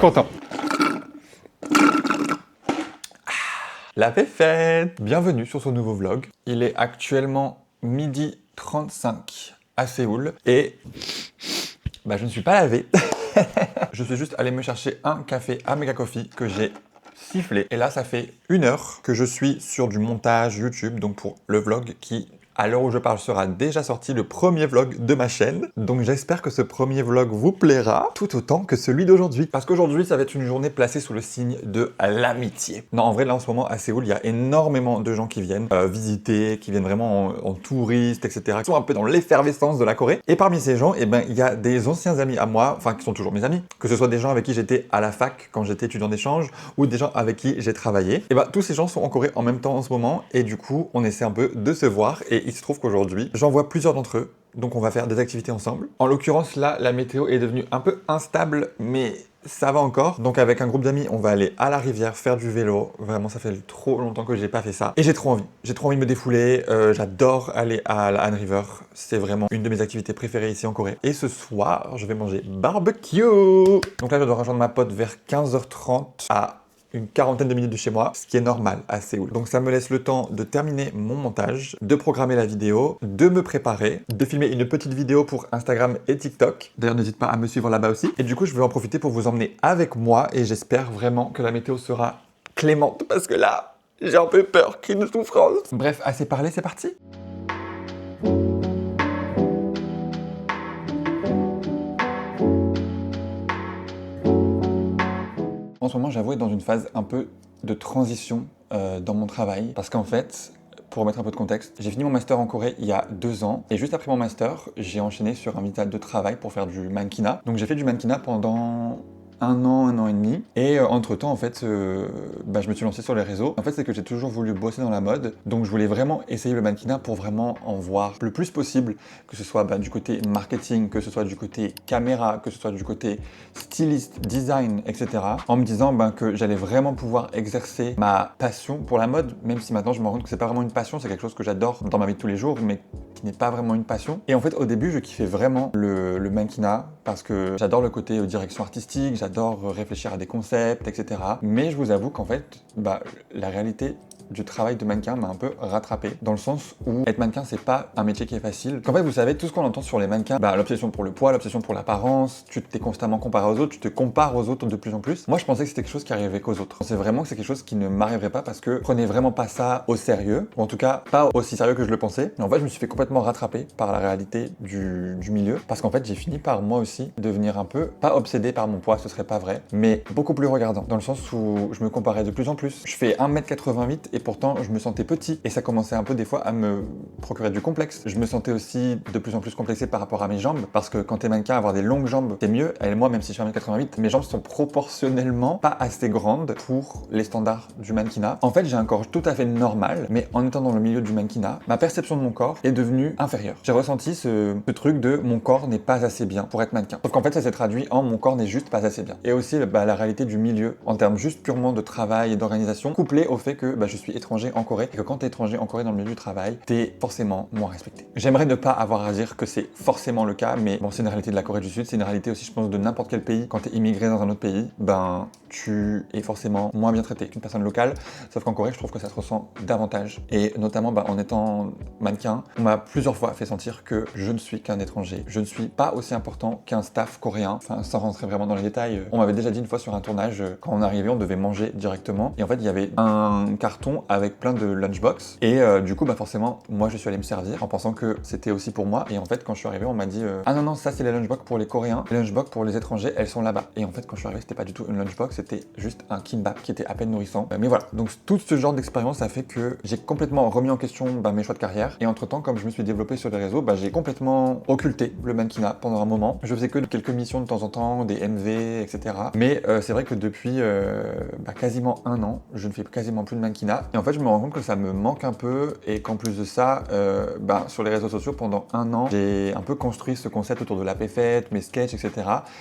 content. La fête! Bienvenue sur ce nouveau vlog. Il est actuellement 12h35 à Séoul et je ne suis pas lavé. Je suis juste allé me chercher un café à Mega Coffee que j'ai sifflé. Et là, ça fait 1 heure que je suis sur du montage YouTube, donc pour le vlog qui, à l'heure où je parle, sera déjà sorti, le premier vlog de ma chaîne. Donc j'espère que ce premier vlog vous plaira tout autant que celui d'aujourd'hui. Parce qu'aujourd'hui, ça va être une journée placée sous le signe de l'amitié. Non, en vrai, là, en ce moment, à Séoul, il y a énormément de gens qui viennent visiter, qui viennent vraiment en touristes, etc. Qui sont un peu dans l'effervescence de la Corée. Et parmi ces gens, il y a des anciens amis à moi, enfin, qui sont toujours mes amis. Que ce soit des gens avec qui j'étais à la fac quand j'étais étudiant d'échange, ou des gens avec qui j'ai travaillé. Et tous ces gens sont en Corée en même temps en ce moment. Et du coup, on essaie un peu de se voir. Et il se trouve qu'aujourd'hui, j'en vois plusieurs d'entre eux, donc on va faire des activités ensemble. En l'occurrence, là, la météo est devenue un peu instable, mais ça va encore. Donc avec un groupe d'amis, on va aller à la rivière faire du vélo. Vraiment, ça fait trop longtemps que j'ai pas fait ça. Et j'ai trop envie. J'ai trop envie de me défouler. J'adore aller à la Han River. C'est vraiment une de mes activités préférées ici en Corée. Et ce soir, je vais manger barbecue. Donc là, je dois rejoindre ma pote vers 15h30 à une quarantaine de minutes de chez moi, ce qui est normal à Séoul. Donc ça me laisse le temps de terminer mon montage, de programmer la vidéo, de me préparer, de filmer une petite vidéo pour Instagram et TikTok. D'ailleurs, n'hésite pas à me suivre là-bas aussi. Et du coup, je vais en profiter pour vous emmener avec moi et j'espère vraiment que la météo sera clémente parce que là, j'ai un peu peur, cri de souffrance. Bref, assez parlé, c'est parti. En ce moment, j'avoue être dans une phase un peu de transition dans mon travail parce qu'en fait, pour remettre un peu de contexte, j'ai fini mon master en Corée il y a 2 ans et juste après mon master, j'ai enchaîné sur un visa de travail pour faire du mannequinat. Donc j'ai fait du mannequinat pendant 1 an et demi. Et entre-temps, en fait, je me suis lancé sur les réseaux. En fait, c'est que j'ai toujours voulu bosser dans la mode. Donc, je voulais vraiment essayer le mannequinat pour vraiment en voir le plus possible. Que ce soit du côté marketing, que ce soit du côté caméra, que ce soit du côté styliste, design, etc. En me disant que j'allais vraiment pouvoir exercer ma passion pour la mode. Même si maintenant, je me rends compte que c'est pas vraiment une passion. C'est quelque chose que j'adore dans ma vie de tous les jours, mais qui n'est pas vraiment une passion. Et en fait, au début, je kiffais vraiment le mannequinat parce que j'adore le côté direction artistique, j'adore réfléchir à des concepts, etc. Mais je vous avoue qu'en fait, la réalité du travail de mannequin m'a un peu rattrapé, dans le sens où être mannequin, c'est pas un métier qui est facile. Qu'en fait, vous savez, tout ce qu'on entend sur les mannequins, l'obsession pour le poids, l'obsession pour l'apparence, tu t'es constamment comparé aux autres, tu te compares aux autres de plus en plus. Moi, je pensais que c'était quelque chose qui arrivait qu'aux autres. Je pensais vraiment que c'est quelque chose qui ne m'arriverait pas parce que je prenais vraiment pas ça au sérieux, ou en tout cas, pas aussi sérieux que je le pensais. Et en fait, je me suis fait complètement rattraper par la réalité du milieu, parce qu'en fait, j'ai fini par moi aussi devenir un peu, pas obsédé par mon poids, ce serait pas vrai, mais beaucoup plus regardant, dans le sens où je me comparais de plus en plus. Je fais 1m88 et pourtant je me sentais petit et ça commençait un peu des fois à me procurer du complexe. Je me sentais aussi de plus en plus complexé par rapport à mes jambes, parce que quand t'es mannequin, avoir des longues jambes, c'est mieux. Et moi, même si je fais 1m88, mes jambes sont proportionnellement pas assez grandes pour les standards du mannequinat. En fait, j'ai un corps tout à fait normal, mais en étant dans le milieu du mannequinat, ma perception de mon corps est devenue inférieure. J'ai ressenti ce truc de mon corps n'est pas assez bien pour être mannequin. Sauf qu'en fait, ça s'est traduit en mon corps n'est juste pas assez bien. Et aussi la réalité du milieu en termes juste purement de travail et d'organisation, couplé au fait que je suis étranger en Corée et que quand t'es étranger en Corée dans le milieu du travail, t'es forcément moins respecté. J'aimerais ne pas avoir à dire que c'est forcément le cas, mais bon, c'est une réalité de la Corée du Sud, c'est une réalité aussi, je pense, de n'importe quel pays. Quand t'es immigré dans un autre pays, tu es forcément moins bien traité qu'une personne locale. Sauf qu'en Corée, je trouve que ça se ressent davantage. Et notamment, en étant mannequin, on m'a plusieurs fois fait sentir que je ne suis qu'un étranger. Je ne suis pas aussi important qu'un staff coréen. Enfin, sans rentrer vraiment dans les détails, on m'avait déjà dit une fois sur un tournage, quand on arrivait, on devait manger directement. Et en fait, il y avait un carton avec plein de lunchbox. Et du coup, forcément, moi, je suis allé me servir en pensant que c'était aussi pour moi. Et en fait, quand je suis arrivé, on m'a dit ah non, ça, c'est les lunchbox pour les Coréens. Les lunchbox pour les étrangers, elles sont là-bas. Et en fait, quand je suis arrivé, c'était pas du tout une lunchbox, c'était juste un kimbap qui était à peine nourrissant. Mais voilà. Donc, tout ce genre d'expérience a fait que j'ai complètement remis en question mes choix de carrière. Et entre-temps, comme je me suis développé sur les réseaux, j'ai complètement occulté le mannequinat pendant un moment. Je faisais que quelques missions de temps en temps, des MV, etc. Mais c'est vrai que depuis quasiment 1 an, je ne fais quasiment plus de mannequinat. Et en fait, je me rends compte que ça me manque un peu et qu'en plus de ça, sur les réseaux sociaux, pendant 1 an, j'ai un peu construit ce concept autour de la fête, mes sketchs, etc.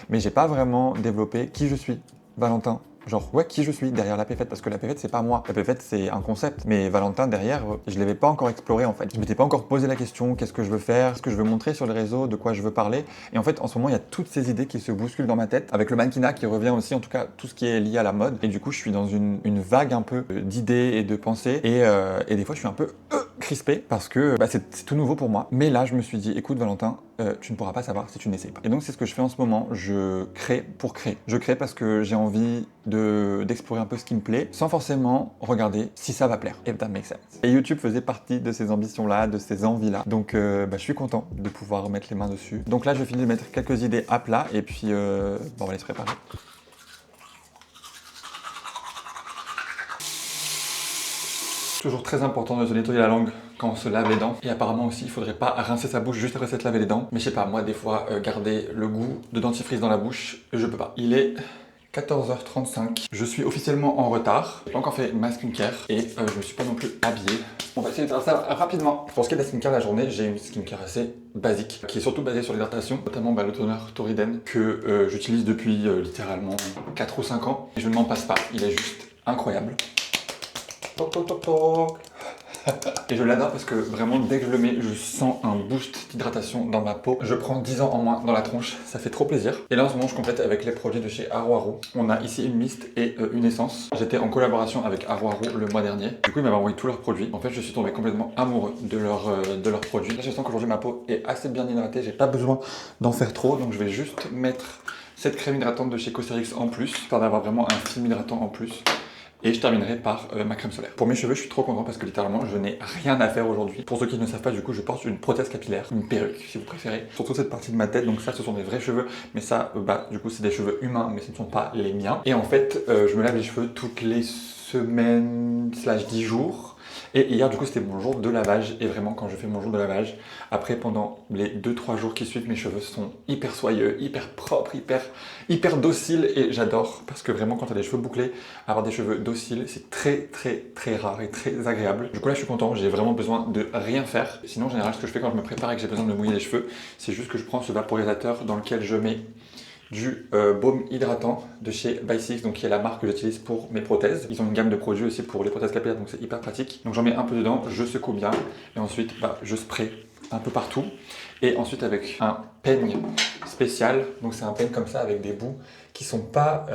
Mais j'ai pas vraiment développé qui je suis. Valentin, Genre, ouais, qui je suis derrière la Péfette, parce que la Péfette, c'est pas moi. La Péfette, c'est un concept, mais Valentin, derrière, je l'avais pas encore exploré, en fait. Je m'étais pas encore posé la question, qu'est-ce que je veux faire, ce que je veux montrer sur les réseaux, de quoi je veux parler. Et en fait, en ce moment, il y a toutes ces idées qui se bousculent dans ma tête, avec le mannequinat qui revient aussi, en tout cas, tout ce qui est lié à la mode. Et du coup, je suis dans une vague un peu d'idées et de pensées, et des fois, je suis un peu crispé, parce que c'est tout nouveau pour moi. Mais là, je me suis dit, écoute, Valentin, tu ne pourras pas savoir si tu n'essayes pas. Et donc, c'est ce que je fais en ce moment. Je crée pour créer. Je crée parce que j'ai envie d'explorer un peu ce qui me plaît, sans forcément regarder si ça va plaire. If that makes sense. Et YouTube faisait partie de ces ambitions-là, de ces envies-là. Donc, je suis content de pouvoir mettre les mains dessus. Donc là, je finis de mettre quelques idées à plat, et puis, on va les se préparer. Toujours très important de se nettoyer la langue quand on se lave les dents. Et apparemment aussi, il faudrait pas rincer sa bouche juste après s'être lavé les dents. Mais je sais pas, moi des fois, garder le goût de dentifrice dans la bouche, je peux pas. Il est 14h35. Je suis officiellement en retard. J'ai pas encore fait ma skincare et je me suis pas non plus habillé. On va essayer de faire ça rapidement. Pour ce qui est de la skincare de la journée, j'ai une skincare assez basique qui est surtout basée sur l'hydratation, notamment le toner Toriden que j'utilise depuis littéralement 4 ou 5 ans. Et je ne m'en passe pas, il est juste incroyable. Toc, toc, toc, toc. Et je l'adore parce que vraiment dès que je le mets, je sens un boost d'hydratation dans ma peau. Je prends 10 ans en moins dans la tronche, ça fait trop plaisir. Et là en ce moment je complète avec les produits de chez Aro Aro. On a ici une mist et une essence. J'étais en collaboration avec Aro Aro le mois dernier. Du coup ils m'avaient envoyé tous leurs produits. En fait je suis tombé complètement amoureux de leurs produits. Là je sens qu'aujourd'hui ma peau est assez bien hydratée, j'ai pas besoin d'en faire trop. Donc je vais juste mettre cette crème hydratante de chez Cosrx en plus, histoire d'avoir vraiment un film hydratant en plus. Et je terminerai par ma crème solaire. Pour mes cheveux, je suis trop content parce que littéralement, je n'ai rien à faire aujourd'hui. Pour ceux qui ne savent pas, du coup, je porte une prothèse capillaire, une perruque si vous préférez. Surtout cette partie de ma tête, donc ça, ce sont des vrais cheveux. Mais ça, du coup, c'est des cheveux humains, mais ce ne sont pas les miens. Et en fait, je me lave les cheveux toutes les semaines / 10 jours. Et hier, du coup, c'était mon jour de lavage. Et vraiment, quand je fais mon jour de lavage, après, pendant les 2-3 jours qui suivent, mes cheveux sont hyper soyeux, hyper propres, hyper dociles. Et j'adore parce que vraiment, quand tu as des cheveux bouclés, avoir des cheveux dociles, c'est très rare et très agréable. Du coup, là, je suis content. J'ai vraiment besoin de rien faire. Sinon, en général, ce que je fais quand je me prépare et que j'ai besoin de me mouiller les cheveux, c'est juste que je prends ce vaporisateur dans lequel je mets du baume hydratant de chez By6, donc qui est la marque que j'utilise pour mes prothèses. Ils ont une gamme de produits aussi pour les prothèses capillaires, donc c'est hyper pratique. Donc j'en mets un peu dedans, je secoue bien, et ensuite je spray un peu partout. Et ensuite avec un peigne spécial, donc c'est un peigne comme ça avec des bouts qui sont pas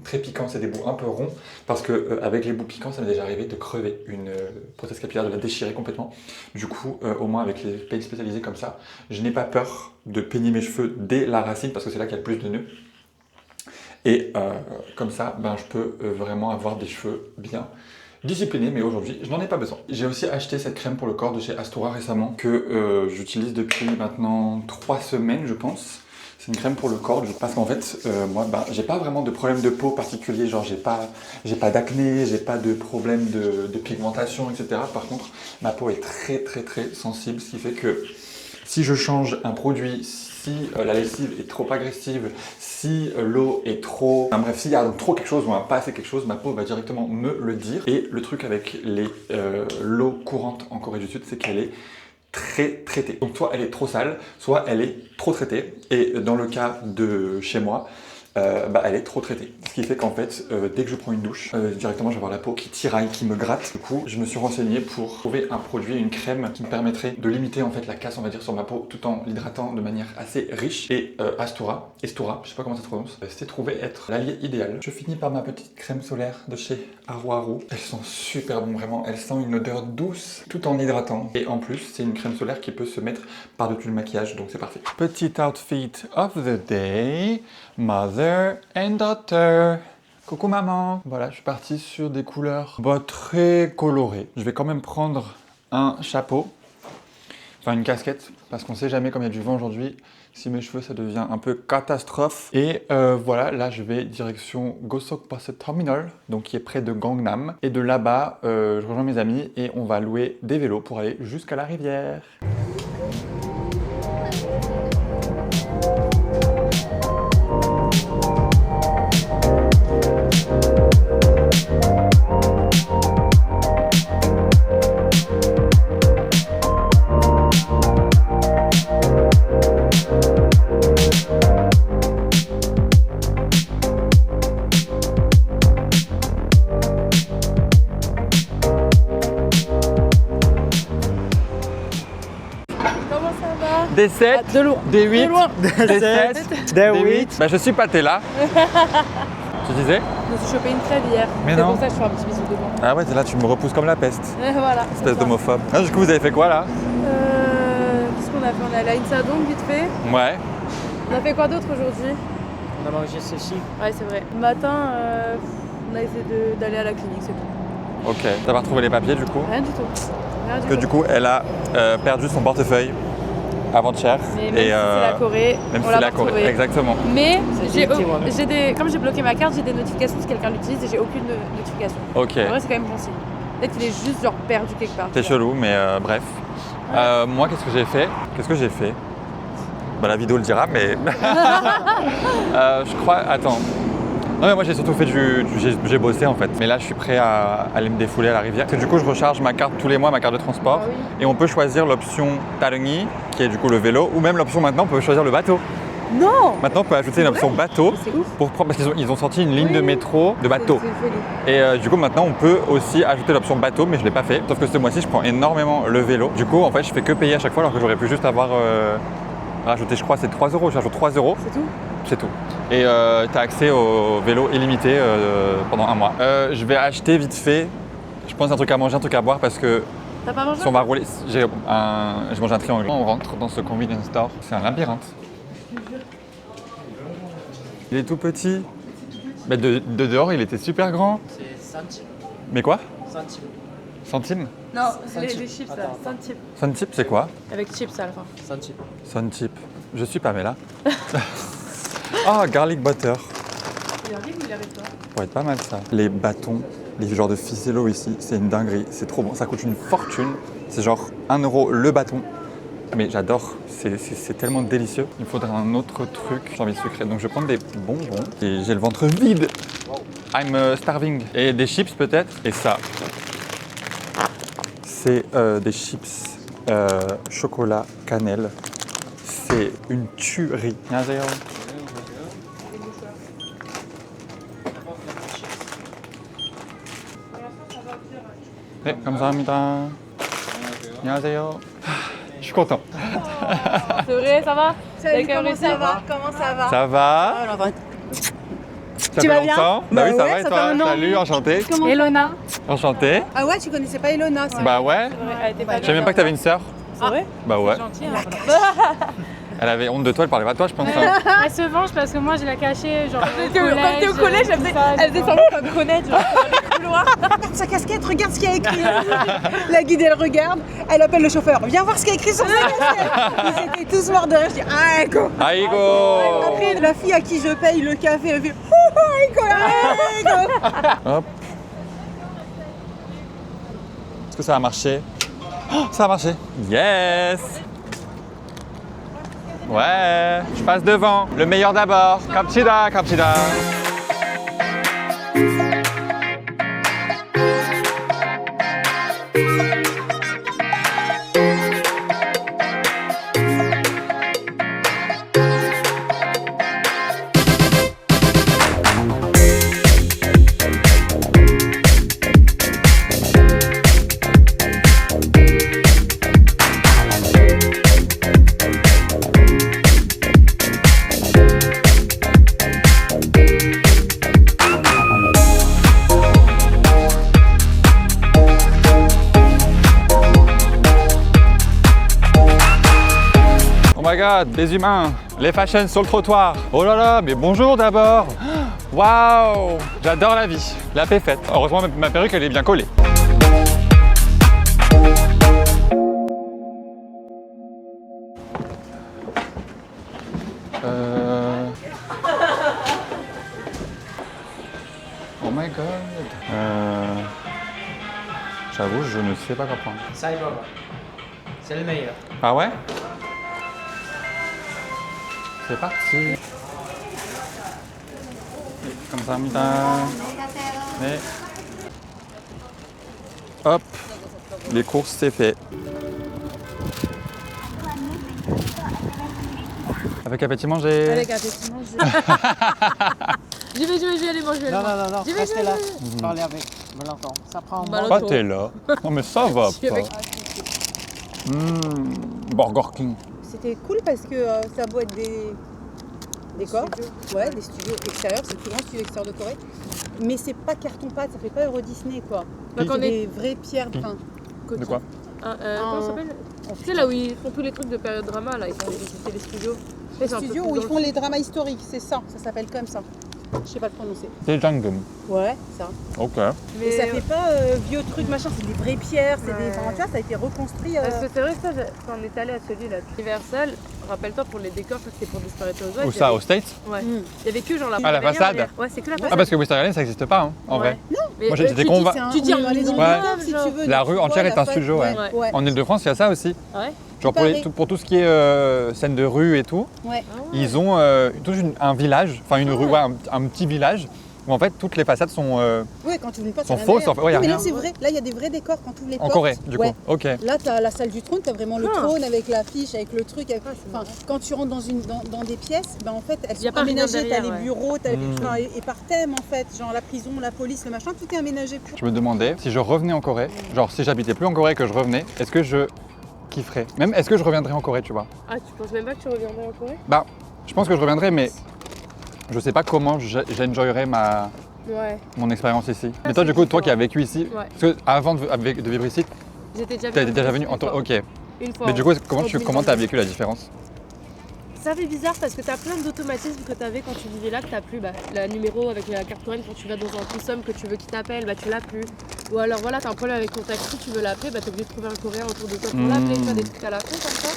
très piquants, c'est des bouts un peu ronds, parce que avec les bouts piquants, ça m'est déjà arrivé de crever une prothèse capillaire, de la déchirer complètement. Du coup, au moins avec les peignes spécialisés comme ça, je n'ai pas peur de peigner mes cheveux dès la racine, parce que c'est là qu'il y a le plus de nœuds. Et comme ça, je peux vraiment avoir des cheveux bien discipliné, mais aujourd'hui, je n'en ai pas besoin. J'ai aussi acheté cette crème pour le corps de chez Astora récemment, que j'utilise depuis maintenant 3 semaines, je pense. C'est une crème pour le corps, parce qu'en fait, moi, j'ai pas vraiment de problème de peau particulier, genre j'ai pas d'acné, j'ai pas de problème de pigmentation, etc. Par contre, ma peau est très sensible, ce qui fait que si je change un produit, si la lessive est trop agressive, si l'eau est trop... Enfin bref, s'il y a trop quelque chose ou pas assez quelque chose, ma peau va directement me le dire. Et le truc avec l'eau courante en Corée du Sud, c'est qu'elle est très traitée. Donc soit elle est trop sale, soit elle est trop traitée. Et dans le cas de chez moi, elle est trop traitée. Ce qui fait qu'en fait, dès que je prends une douche, directement je vais avoir la peau qui tiraille, qui me gratte. Du coup, je me suis renseigné pour trouver un produit, une crème qui me permettrait de limiter en fait la casse, on va dire, sur ma peau, tout en l'hydratant de manière assez riche. Et Estora, je sais pas comment ça se prononce, s'est trouvé être l'allié idéal. Je finis par ma petite crème solaire de chez Aro Aro. Elles sont super bonnes, vraiment. Elles sentent une odeur douce, tout en hydratant. Et en plus, c'est une crème solaire qui peut se mettre par-dessus le maquillage, donc c'est parfait. Petit outfit of the day. Mother and daughter. Coucou maman. Voilà, je suis parti sur des couleurs très colorées. Je vais quand même prendre un chapeau, enfin une casquette, parce qu'on sait jamais, comme il y a du vent aujourd'hui, si mes cheveux ça devient un peu catastrophe. Et voilà, là je vais direction Gosokbus Terminal, donc qui est près de Gangnam. Et de là-bas, je rejoins mes amis et on va louer des vélos pour aller jusqu'à la rivière. Des 7, De loin. des 8, De loin. des 7, des des 8. 8. Bah je suis pâté là. Tu disais? Je me suis chopé une crève hier. Mais c'est non. pour ça que je fais un petit bisou devant. Ah ouais, là tu me repousses comme la peste. Et voilà. Espèce d'homophobe. Ah, du coup, vous avez fait quoi là? Qu'est-ce qu'on a fait? On est allé à Insadong vite fait. Ouais. On a fait quoi d'autre aujourd'hui? On a mangé ceci. Ouais, c'est vrai. Le matin, on a essayé d'aller à la clinique, c'est tout. Ok. T'as pas retrouvé les papiers du coup? Rien du tout. Rien du Que tout. du coup, elle a perdu son portefeuille avant-hier. Mais même si c'est la Corée, même on si l'a c'est la pas Corée. retrouvé. Exactement. Mais C'est qui, moi comme j'ai bloqué ma carte, j'ai des notifications si quelqu'un l'utilise et j'ai aucune notification. Ok. En vrai, c'est quand même bon signe. Peut-être qu'il est juste genre perdu quelque part. C'est tu vois. chelou, mais bref. Moi, qu'est-ce que j'ai fait? Bah, la vidéo le dira, mais. Je crois. Attends. Non, mais moi, j'ai surtout fait j'ai bossé en fait. Mais là, je suis prêt à aller me défouler à la rivière. Parce que du coup, je recharge ma carte tous les mois, ma carte de transport. Ah oui. Et on peut choisir l'option Tarengi, qui est du coup le vélo, ou même l'option maintenant, on peut choisir le bateau. Non. Maintenant, on peut ajouter une option bateau. C'est ouf. Parce qu'ils ont sorti une ligne Oui. de métro de bateau. C'est une folie. Et du coup, maintenant, on peut aussi ajouter l'option bateau, mais je ne l'ai pas fait. Sauf que ce mois-ci, je prends énormément le vélo. Du coup, en fait, je fais que payer à chaque fois, alors que j'aurais pu juste avoir rajouté, je crois, c'est 3 euros. J'ajoute 3 euros, C'est tout. c'est tout. Et tu as accès au vélo illimité pendant un mois. Je vais acheter vite fait, je pense, un truc à manger, un truc à boire, parce que T'as pas mangé? si on va rouler, j'ai mangé un triangle. On rentre dans ce convenience store, c'est un labyrinthe. Il est tout petit. Mais de dehors, il était super grand. C'est centime. Mais quoi? Centime. Centime? Non, Centime. les chips là, Attends. centime. Centime, c'est quoi? Avec chips à la fin. Centime. Centime. Je suis Pamela. Ah, garlic butter. Il arrive ou il arrive pas? Ça pourrait être pas mal ça. Les bâtons, les genres de ficello ici, c'est une dinguerie. C'est trop bon. Ça coûte une fortune. C'est genre 1 euro le bâton. Mais j'adore. C'est tellement délicieux. Il me faudrait un autre truc. J'ai envie de sucré. Donc je vais prendre des bonbons. Et j'ai le ventre vide. I'm starving. Et des chips peut-être. Et ça. C'est des chips chocolat cannelle. C'est une tuerie. 안녕하세요. 네, 감사합니다. 안녕하세요. Je suis content. C'est vrai, ça va? Salut, T'as comment réussi ça va? Comment ça va? Ça va? Tu Ça fait vas bien? longtemps? Bah oui, ça ouais, va et ça toi? fait un an. Salut, enchanté. Comment Elona. Enchanté. Ah ouais, tu connaissais pas Elona, c'est Bah ouais. Elle était pas Je savais même pas que t'avais une sœur. C'est vrai? Bah ouais. Gentil. Elle avait honte de toi, elle parlait pas de toi, je pense. hein. Elle se venge parce que moi je la cachée, genre Quand t'es au collège, elle faisait semblant qu'on te connaît, genre, dans les couloirs. Regarde sa casquette, regarde ce qu'il y a écrit. La guide, elle regarde, elle appelle le chauffeur. Viens voir ce qu'il y a écrit sur sa casquette. Ils étaient tous morts de rire. Je dis, ah, Aïko. Aïgo. Après, la fille à qui je paye le café, elle fait, oh, Aïko, Aïko. Hop. Est-ce que ça a marché? Oh, ça a marché. Yes. Ouais, je passe devant. Le meilleur d'abord. Kapchida, kapchida. Oh my god, des humains, les fashions sur le trottoir. Oh là là, mais bonjour d'abord. Waouh, j'adore la vie. La paix faite. Heureusement, ma perruque, elle est bien collée. Oh my god. J'avoue, je ne sais pas quoi prendre. Saibaba. C'est le meilleur. Ah ouais? C'est parti. 감사합니다. 네. Hop, les courses c'est fait. Avec appétit manger. Avec appétit, manger. J'y vais aller manger. Non, non, non, non. J'y vais, Restez j'y là. vais. Parlez avec Valentin. Ça prend un Valentin. moment. Pas t'es là. Non mais ça va J'y vais pas. avec- Burger King. c'était cool parce que ça a beau être des décors, ouais, des studios extérieurs, c'est le plus grand studio extérieur de Corée, mais c'est pas carton-pâte, ça fait pas Euro Disney quoi. Bah, quand C'est on est des vraies pierres, enfin, De quoi? comment ça s'appelle? Tu sais là où ils font tous les trucs de période drama là, ils font visiter les studios. les studios où ils font les dramas historiques, c'est ça s'appelle comme ça. Je sais pas le prononcer. C'est Jangdom. Ouais, ça. Ok. Mais ça fait pas vieux trucs machin, c'est des vraies pierres, c'est des. Enfin, tu vois, ça a été reconstruit. Parce que c'est vrai que ça, quand on est allé à celui-là, Universal, rappelle-toi pour les décors, ça c'était pour Desperate Housewives. Où ça, aux States? Ouais. Mm. Il y avait que genre la Ah, la première, façade. Ouais, c'est que la Ah, façade. parce que Wisteria Lane, ça n'existe pas, hein, en vrai. Mais, Moi, j'étais tu dis, convaincu. c'est un- Tu dis un les endroit, endroits, si genre. tu veux. La donc, rue tu entière vois, est la un studio, ouais. ouais. En Ile-de-France, il y a ça aussi. Ouais. Genre Pareil. pour tout ce qui est scène de rue et tout, Ouais. ils ont un village, enfin une rue, ouais, un petit village, où en fait toutes les façades sont Ouais, quand tu ouvres une porte, sont c'est à fausses. l'intérieur. En fait. Ouais, y a Oui, mais là, rien. c'est vrai. Là, il y a des vrais décors quand tu ouvres les En portes. Corée, du Ouais. coup. Ok. Là, tu as la salle du trône, tu as vraiment le Ah. trône avec l'affiche, avec le truc. Enfin, quand tu rentres dans des pièces, ben, en fait, elles Y a sont pas rien aménagées. Tu as derrière, les ouais. bureaux, Mm. enfin, et par thème, en fait. Genre la prison, la police, le machin, tout est aménagé pour. Je me demandais si je revenais en Corée, genre si j'habitais plus en Corée et que je revenais, est-ce que je kifferais? Même est-ce que je reviendrais en Corée, tu vois? Ah, tu penses même pas que tu reviendrais en Corée? Bah, je pense que je reviendrais, mais je sais pas comment j'enjoyerais mon expérience ici. Ah, Mais toi, c'est du coup, toi différent. qui as vécu ici, Ouais. parce que avant de vivre ici, J'étais déjà t'es déjà venu une fois. Ok. Une fois. Mais du coup, en comment t'as 2022. vécu la différence? Ça fait bizarre parce que t'as plein d'automatismes que t'avais quand tu vivais là, que t'as plus. Bah, le numéro avec la carte coréenne, quand tu vas dans un consomme que tu veux qu'il t'appelle, bah tu l'as plus. Ou alors voilà, t'as un problème avec ton taxi, tu veux l'appeler, bah t'es obligé de trouver un coréen autour de toi pour l'appeler, tu vois, des trucs à la con comme ça.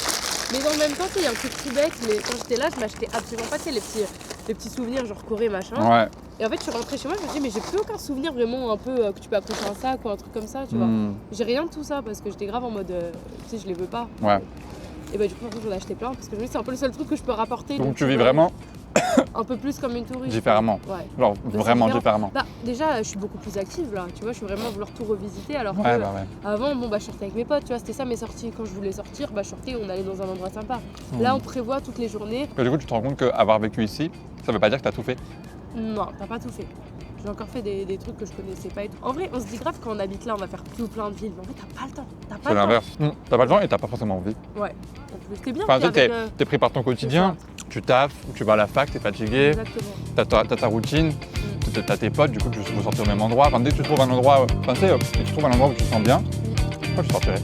Mais en même temps, il y a un truc tout bête, mais quand j'étais là, je m'achetais absolument pas, tu sais, les petits souvenirs genre Corée machin. Ouais. Et en fait, je suis rentrée chez moi, je me dis, mais j'ai plus aucun souvenir vraiment un peu que tu peux accrocher un sac ou un truc comme ça, tu vois. Hmm. J'ai rien de tout ça parce que j'étais grave en mode, tu sais, je les veux pas. Ouais. Et bah du coup, en fait, j'en ai acheté plein parce que je me dis, c'est un peu le seul truc que je peux rapporter. Donc tu vis vois, vraiment un peu plus comme une touriste. différemment. Ouais. Genre c'est vraiment différent. différemment. Bah déjà, je suis beaucoup plus active là, tu vois, je suis vraiment à vouloir tout revisiter alors Ouais, que bah ouais. avant, bon bah je sortais avec mes potes, tu vois, c'était ça mes sorties. Quand je voulais sortir, bah je sortais, on allait dans un endroit sympa. Hmm. Là, on prévoit toutes les journées. Et du coup, tu te rends compte qu'avoir vécu ici, ça veut pas dire que t'as tout fait. Non, t'as pas tout fait. J'ai encore fait des trucs que je connaissais pas et tout. En vrai, on se dit grave quand on habite là, on va faire plein de villes. Mais en fait, t'as pas le temps. T'as pas C'est le temps. l'inverse. T'as pas le temps et t'as pas forcément envie. Ouais. En plus, t'es bien. Enfin, tu t'es sais, avec, t'es pris par ton quotidien, tu taffes, tu vas à la fac, t'es fatigué, Exactement. t'as ta routine, t'as tes potes, du coup, tu vous sortir au même endroit. Enfin, dès que tu trouves un endroit, enfin, tu sais, dès que tu trouves un endroit où tu te sens bien, moi, je sortirais.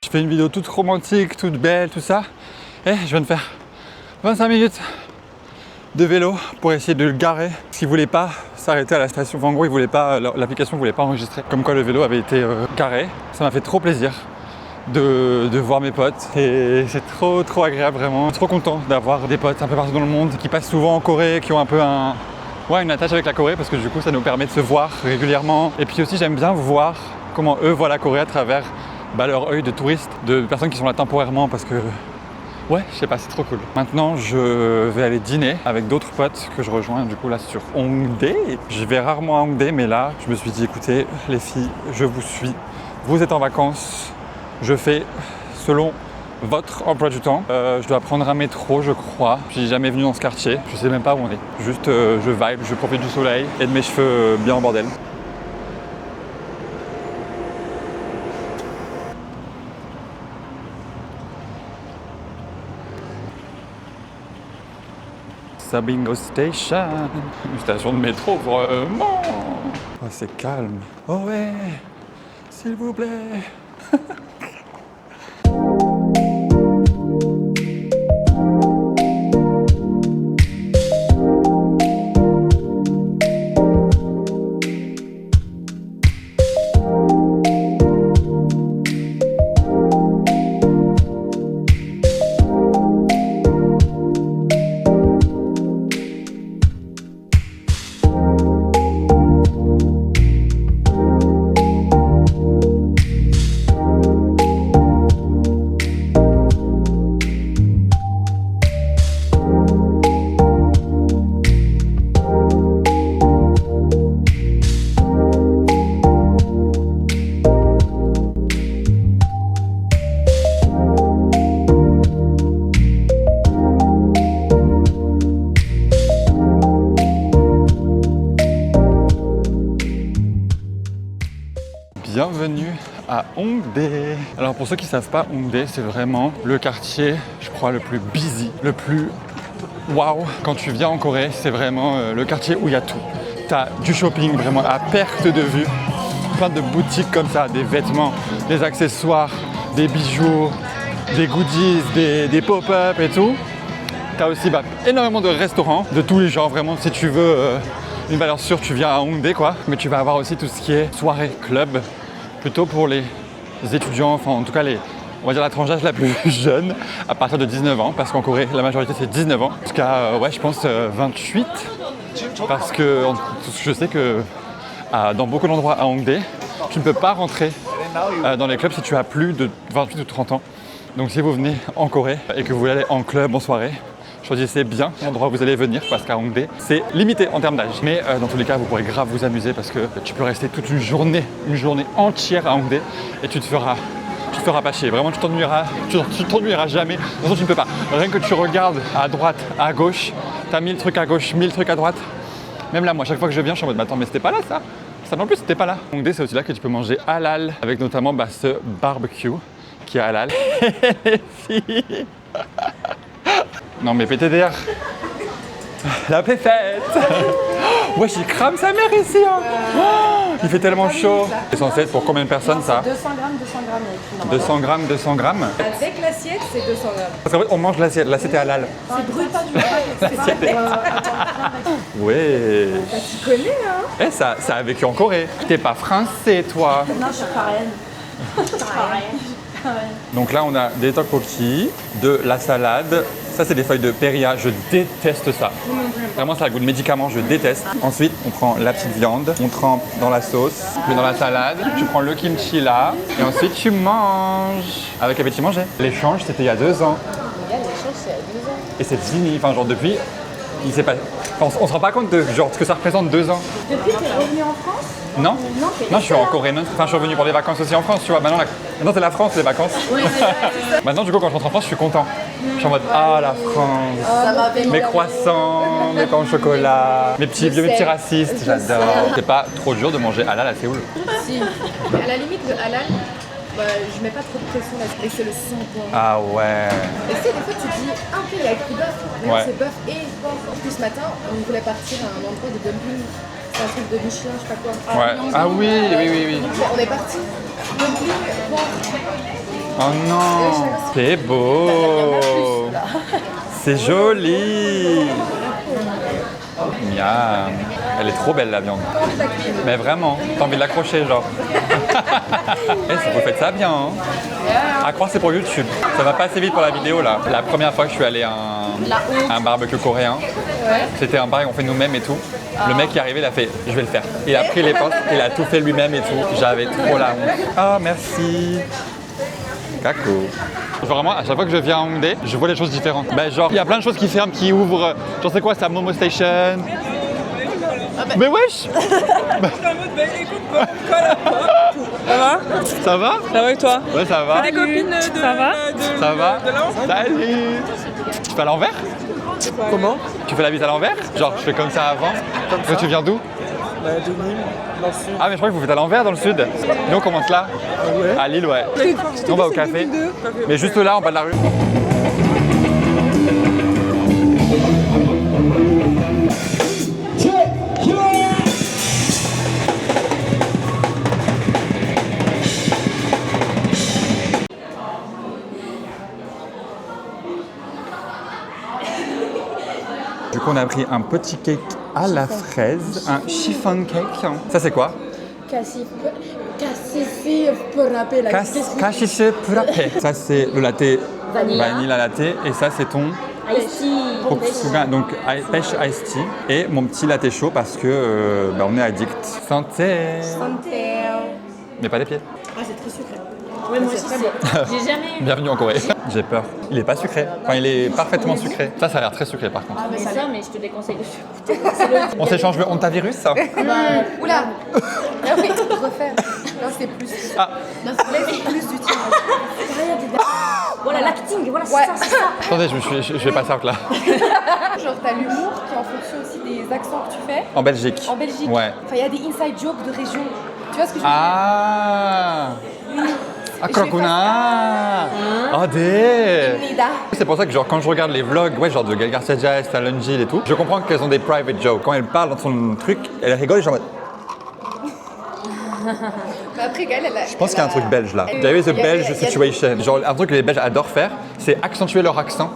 Je fais une vidéo toute romantique, toute belle, tout ça. Et je viens de faire 25 minutes de vélo pour essayer de le garer. Parce qu'il voulait pas s'arrêter à la station. Enfin, en gros, il voulait pas, l'application voulait pas enregistrer. Comme quoi le vélo avait été garé. Ça m'a fait trop plaisir de voir mes potes. Et c'est trop agréable vraiment. Trop content d'avoir des potes un peu partout dans le monde qui passent souvent en Corée, qui ont un peu une attache avec la Corée parce que du coup ça nous permet de se voir régulièrement. Et puis aussi j'aime bien voir comment eux voient la Corée à travers leur œil de touriste, de personnes qui sont là temporairement parce que ouais, je sais pas, c'est trop cool. Maintenant je vais aller dîner avec d'autres potes que je rejoins du coup là sur Hongdae. Je vais rarement à Hongdae mais là je me suis dit écoutez les filles, je vous suis, vous êtes en vacances, je fais selon votre emploi du temps. Je dois prendre un métro je crois. Je suis jamais venu dans ce quartier, je sais même pas où on est. Juste je vibe, je profite du soleil et de mes cheveux bien en bordel. Sabingo Station, une station de métro vraiment. Oh c'est calme. Oh ouais, s'il vous plaît. bienvenue à Hongdae. Alors pour ceux qui ne savent pas, Hongdae c'est vraiment le quartier, je crois, le plus busy, le plus waouh. Quand tu viens en Corée, c'est vraiment le quartier où il y a tout. T'as du shopping vraiment à perte de vue, plein de boutiques comme ça, des vêtements, des accessoires, des bijoux, des goodies, des pop-up et tout. T'as aussi énormément de restaurants de tous les genres, vraiment si tu veux une valeur sûre, tu viens à Hongdae quoi. Mais tu vas avoir aussi tout ce qui est soirée, club, plutôt pour les étudiants, enfin en tout cas on va dire la tranche d'âge la plus jeune, à partir de 19 ans, parce qu'en Corée la majorité c'est 19 ans, jusqu'à je pense 28, parce que je sais que dans beaucoup d'endroits à Hongdae, tu ne peux pas rentrer dans les clubs si tu as plus de 28 ou 30 ans. Donc si vous venez en Corée et que vous voulez aller en club, en soirée, choisissez bien l'endroit où vous allez venir parce qu'à Hongdae, c'est limité en termes d'âge. Mais dans tous les cas, vous pourrez grave vous amuser parce que tu peux rester toute une journée entière à Hongdae et tu te feras pas chier. Vraiment, tu t'ennuieras jamais. De toute façon, tu ne peux pas. Rien que tu regardes à droite, à gauche, t'as 1000 trucs à gauche, 1000 trucs à droite. Même là, moi, chaque fois que je viens, je suis en mode, attends, mais c'était pas là ça. Ça non plus, c'était pas là. Hongdae, c'est aussi là que tu peux manger halal, avec notamment ce barbecue qui est halal. Les filles. Non mais PTDR. La péfette. Ouais, il crame sa mère ici hein. Il fait tellement chaud. C'est censé être pour combien de personnes ça? 200 grammes. 200 grammes, 200 grammes. Avec l'assiette, c'est 200 grammes. Parce qu'en fait, on mange l'assiette. L'assiette est halal. C'est brut. Ouais. Tu connais, hein? Ça a vécu en Corée. T'es pas français, toi. Non, je suis coréenne. Donc là, on a des tteokbokki, de la salade. Ça, c'est des feuilles de péria. Je déteste ça. Vraiment, ça a le goût de médicament. Je déteste. Ensuite, on prend la petite viande. On trempe dans la sauce, puis dans la salade. Tu prends le kimchi là. Et ensuite, tu manges. Avec appétit manger. L'échange, c'était il y a 2 ans. Regarde, l'échange, c'est à 2 ans. Et c'est fini. Enfin, genre, depuis, il s'est pas... Enfin, on se rend pas compte de genre, ce que ça représente 2 ans. Depuis, t'es revenu en France? Non, non, je suis en Corée. Enfin, je suis revenu pour des vacances aussi en France, tu vois. Maintenant, c'est la France, les vacances. Oui, Maintenant, du coup, quand je rentre en France, je suis content. Je suis en mode, ah, la France. Mes croissants, mes pains au chocolat, mes petits vieux, mes petits racistes, j'adore. C'est pas trop dur de manger halal à Séoul. Si. À la limite, le halal, je mets pas trop de pression là-dessus. Et c'est le 100 points. Ah ouais. Et tu sais, des fois, tu te dis, ah ok, il y a écrit bœuf. D'ailleurs, c'est bœuf et porc. En plus, ce matin, on voulait partir à un endroit de dumpling. C'est un truc de Michelin, je sais pas quoi. Ouais. Ah oui. Donc, on est parti. Dumpling, porc. Oh non, c'est beau. C'est joli. Miam. Elle est trop belle la viande. Mais vraiment, t'as envie de l'accrocher genre. Vous faites ça bien hein. À croire c'est pour YouTube. Ça va pas assez vite pour la vidéo là. La première fois que je suis allé à un barbecue coréen, c'était un bar qu'on fait nous-mêmes et tout. Le mec qui est arrivé, il a fait je vais le faire. Il a pris les pinces, il a tout fait lui-même et tout. J'avais trop la honte. Ah merci. Caco. Vraiment, à chaque fois que je viens à Hongdae, je vois des choses différentes. Genre, il y a plein de choses qui ferment, qui ouvrent. Genre, c'est quoi, c'est à Momo Station. Mais wesh. Ça va? Ça va? Ça va avec toi? Ouais, ça va. Des copines de... Ça va? Ça va? De là? Salut. Tu fais à l'envers? Comment? Tu fais la bise à l'envers? Genre, je fais comme ça avant. Comme Toi, ça. tu viens d'où? De Nîmes, dans le sud. Ah, mais je crois que vous faites à l'envers dans le sud. Nous, on commence là. Ouais. À Lille, ouais. Nous, on va au café. Mais juste là, en bas de la rue. Du coup, on a pris un petit cake à la fraise, un chiffon cake. Ça, c'est quoi? Cassifi pour rappeler la Kashishi purape. Ça, c'est le latte vanilla latte. Et ça, c'est ton Koksuga, donc pêche iced tea. Et mon petit latte chaud parce que on est addict. Santé. Mais pas les pieds. Ah, c'est très sucré. Ouais, moi aussi, j'ai jamais eu. Bienvenue en Corée. J'ai peur. Il est pas sucré. Enfin, il est parfaitement sucré. Ça a l'air très sucré par contre. Mais ça, mais je te déconseille de sucre. On s'échange le hantavirus. Oula. Ah oui, refaire. Non, c'est plus. Ah. Non, c'est plus du tien. Voilà, l'acting, voilà, c'est ça, c'est ça. Attendez, je vais passer out là. Genre, t'as l'humour qui est en fonction aussi des accents que tu fais. En Belgique. En Belgique. Ouais. Enfin, il y a des inside jokes de région. Tu vois ce que je veux dire? Ah Akrokuna Ah des C'est pour ça que genre quand je regarde les vlogs, ouais, genre de Gael Garcia Jazz, Talon Gil et tout, je comprends qu'elles ont des private jokes. Quand elle parle dans son truc, elle rigole et genre en mode... Mais après, Gaëlle, Je pense qu'il y a un truc belge là. There is a Belge situation. Genre un truc que les Belges adorent faire, c'est accentuer leur accent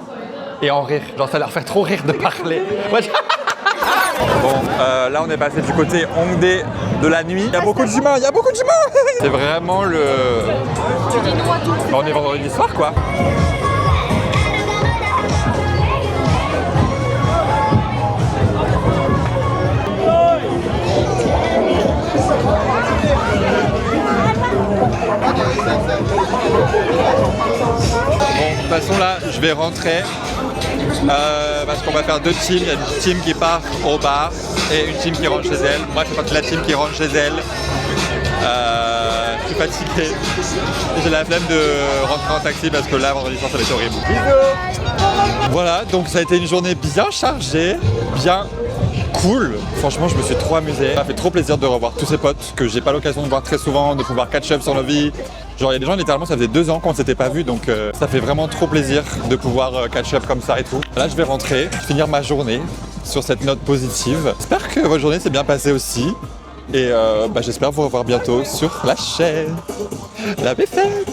et en rire. Genre ça leur fait trop rire de parler. Ouais. Bon, là on est passé du côté Hongdae de la nuit. Il y a beaucoup d'humains, il y a beaucoup d'humains. C'est vraiment le... On est vendredi soir quoi. Bon, de toute façon là, je vais rentrer parce qu'on va faire deux teams. Il y a une team qui part au bar et une team qui rentre chez elle. Moi, je fais partie de la team qui rentre chez elle. Je suis fatigué. J'ai la flemme de rentrer en taxi parce que là, vendredi soir, ça va être horrible. Bisous. Voilà, donc ça a été une journée bien chargée, bien cool. Franchement, je me suis trop amusé. Ça m'a fait trop plaisir de revoir tous ces potes que j'ai pas l'occasion de voir très souvent, de pouvoir catch up sur nos vies. Genre, il y a des gens, littéralement, ça faisait 2 ans qu'on s'était pas vus, donc ça fait vraiment trop plaisir de pouvoir catch up comme ça et tout. Là, je vais rentrer, finir ma journée sur cette note positive. J'espère que votre journée s'est bien passée aussi. Et j'espère vous revoir bientôt sur la chaîne. La BFF.